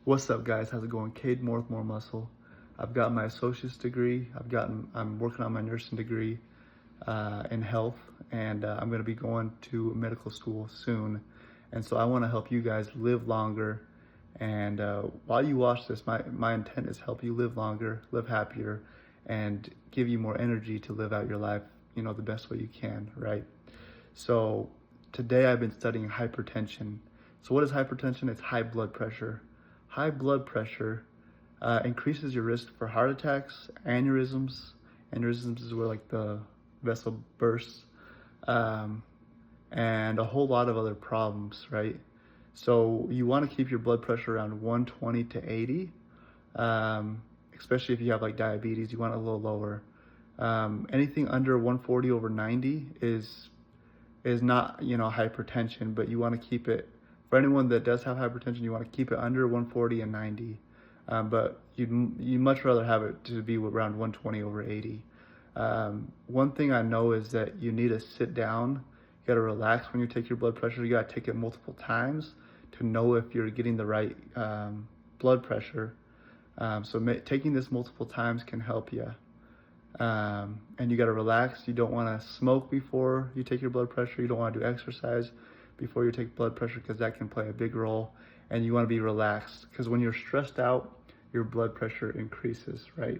What's up, guys? How's it going? Cade Moore with More Muscle. I've got my associate's degree. I'm working on my nursing degree in health, and I'm going to be going to medical school soon. And so I want to help you guys live longer. And while you watch this, my intent is help you live longer, live happier, and give you more energy to live out your life, the best way you can, right? So today I've been studying hypertension. So what is hypertension? It's high blood pressure. High blood pressure increases your risk for heart attacks, aneurysms. Aneurysms is where like the vessel bursts, and a whole lot of other problems, right? So you want to keep your blood pressure around 120 to 80, especially if you have like diabetes. You want it a little lower. Anything under 140 over 90 is not, hypertension, but you want to keep it, for anyone that does have hypertension, you want to keep it under 140 and 90. But you'd much rather have it to be around 120 over 80. One thing I know is that you need to sit down. You got to relax when you take your blood pressure. You got to take it multiple times to know if you're getting the right blood pressure. Taking this multiple times can help you. And you got to relax. You don't want to smoke before you take your blood pressure. You don't want to do exercise before you take blood pressure, because that can play a big role. And you want to be relaxed, because when you're stressed out, your blood pressure increases, right?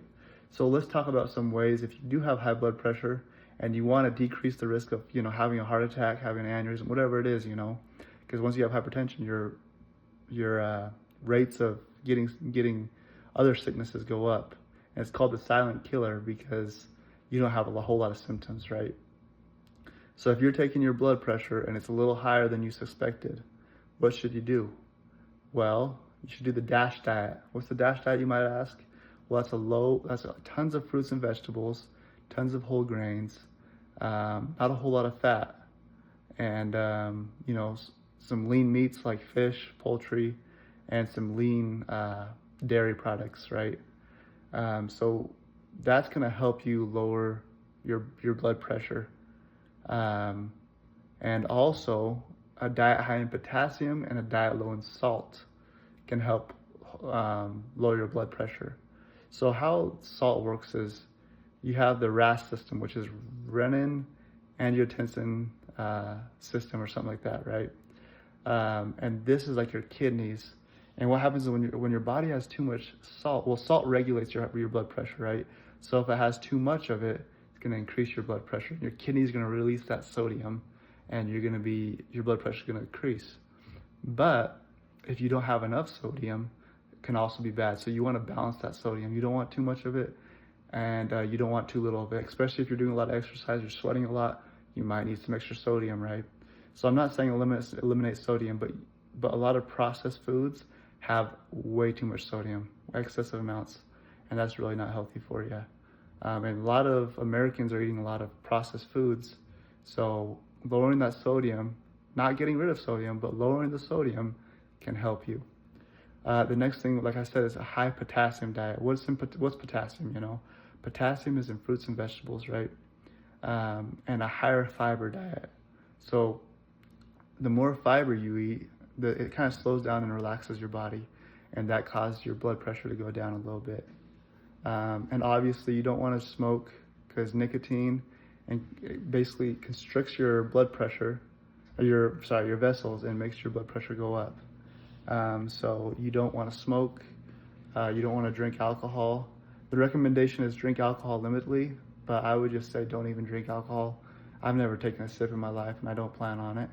So let's talk about some ways if you do have high blood pressure and you want to decrease the risk of, having a heart attack, having an aneurysm, whatever it is, because once you have hypertension, your rates of getting other sicknesses go up. And it's called the silent killer because you don't have a whole lot of symptoms, right? So if you're taking your blood pressure and it's a little higher than you suspected, what should you do? Well, you should do the DASH diet. What's the DASH diet, you might ask? Well, that's tons of fruits and vegetables, tons of whole grains, not a whole lot of fat, and some lean meats like fish, poultry, and some lean dairy products, right? So that's going to help you lower your blood pressure. And also a diet high in potassium and a diet low in salt can help lower your blood pressure. So how salt works is you have the RAS system, which is renin angiotensin system or something like that, right? And this is like your kidneys. And what happens is when your body has too much salt, well, salt regulates your blood pressure, right? So if it has too much of it, it's going to increase your blood pressure. Your kidney's going to release that sodium, and your blood pressure is going to increase. But if you don't have enough sodium, it can also be bad. So you want to balance that sodium. You don't want too much of it, and you don't want too little of it. Especially if you're doing a lot of exercise, you're sweating a lot, you might need some extra sodium, right? So I'm not saying eliminate sodium, but a lot of processed foods have way too much sodium, excessive amounts, and that's really not healthy for you. And a lot of Americans are eating a lot of processed foods, so lowering that sodium, not getting rid of sodium, but lowering the sodium can help you. The next thing, like I said, is a high potassium diet. What's potassium? Potassium is in fruits and vegetables, right? And a higher fiber diet. So the more fiber you eat, it kind of slows down and relaxes your body, and that causes your blood pressure to go down a little bit. And obviously you don't want to smoke, because nicotine basically constricts your blood pressure, or your vessels, and makes your blood pressure go up. So you don't want to smoke, you don't want to drink alcohol. The recommendation is drink alcohol limitedly, but I would just say don't even drink alcohol. I've never taken a sip in my life, and I don't plan on it.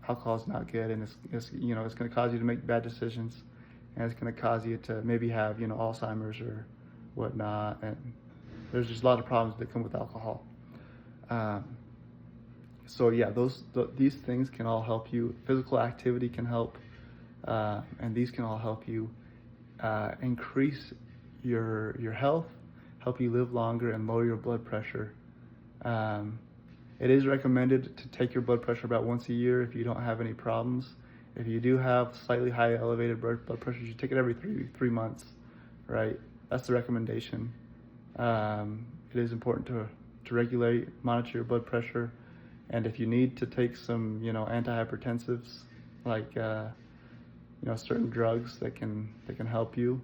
Alcohol is not good, and it's going to cause you to make bad decisions, and it's going to cause you to maybe have Alzheimer's or whatnot, and there's just a lot of problems that come with alcohol. So yeah, these things can all help you. Physical activity can help, and these can all help you increase your health, help you live longer, and lower your blood pressure. It is recommended to take your blood pressure about once a year if you don't have any problems. If you do have slightly high elevated blood pressure, you take it every three months, right? That's the recommendation. It is important to regulate, monitor your blood pressure, and if you need to take some, antihypertensives like, you know, Tylenol or something like that, you can, but you don't want to take it every 3 months. If you do have slightly high elevated blood pressure, you take it every 3 months, right? That's the recommendation. It is important to regulate, monitor your blood pressure, and if you need to take some, antihypertensives like certain drugs that can help you,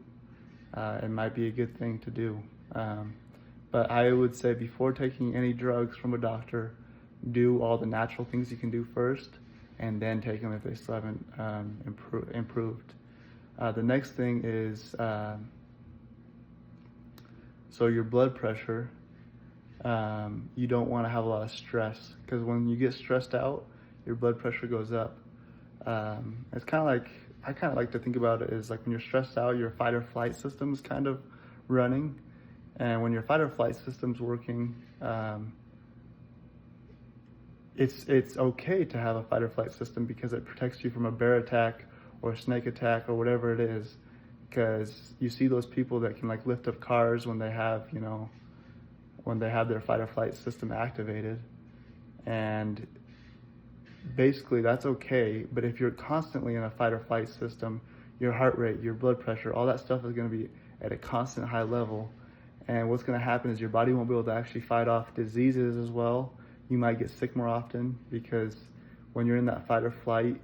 it might be a good thing to do. But I would say before taking any drugs from a doctor, do all the natural things you can do first, and then take them if they still haven't improved. The next thing is, so your blood pressure, you don't want to have a lot of stress, because when you get stressed out, your blood pressure goes up. It's kind of like, I kind of like to think about it as like when you're stressed out, your fight or flight system is kind of running. And when your fight or flight system's working, it's okay to have a fight or flight system because it protects you from a bear attack or a snake attack or whatever it is. Because you see those people that can like lift up cars when they have, when they have their fight or flight system activated. And basically that's okay, but if you're constantly in a fight or flight system, your heart rate, your blood pressure, all that stuff is going to be at a constant high level. And what's going to happen is your body won't be able to actually fight off diseases as well. You might get sick more often, because when you're in that fight or flight,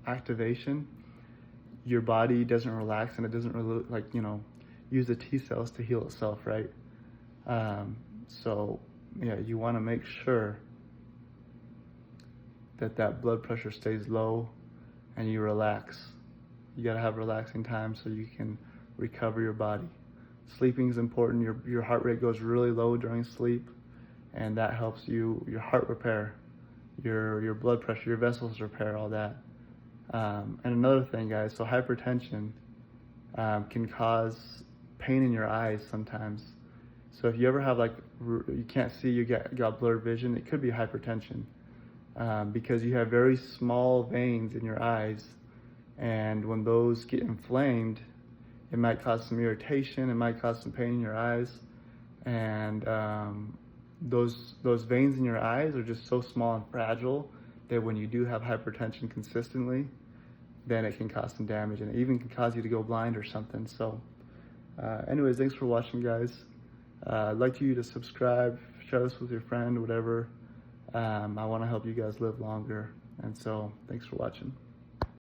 activation, your body doesn't relax, and it doesn't really use the T cells to heal itself, right? So yeah, you want to make sure that blood pressure stays low and you relax. You got to have relaxing time so you can recover your body. Sleeping is important. Your heart rate goes really low during sleep, and that helps your heart repair, your blood pressure, your vessels repair, all that. And another thing, guys, so hypertension can cause pain in your eyes sometimes. So if you ever have you can't see, you got blurred vision, it could be hypertension, because you have very small veins in your eyes, and when those get inflamed, it might cause some irritation, it might cause some pain in your eyes, and those veins in your eyes are just so small and fragile that when you do have hypertension consistently, then it can cause some damage, and it even can cause you to go blind or something. So anyways, thanks for watching, guys. I'd like you to subscribe, share this with your friend, whatever. I want to help you guys live longer, and so thanks for watching.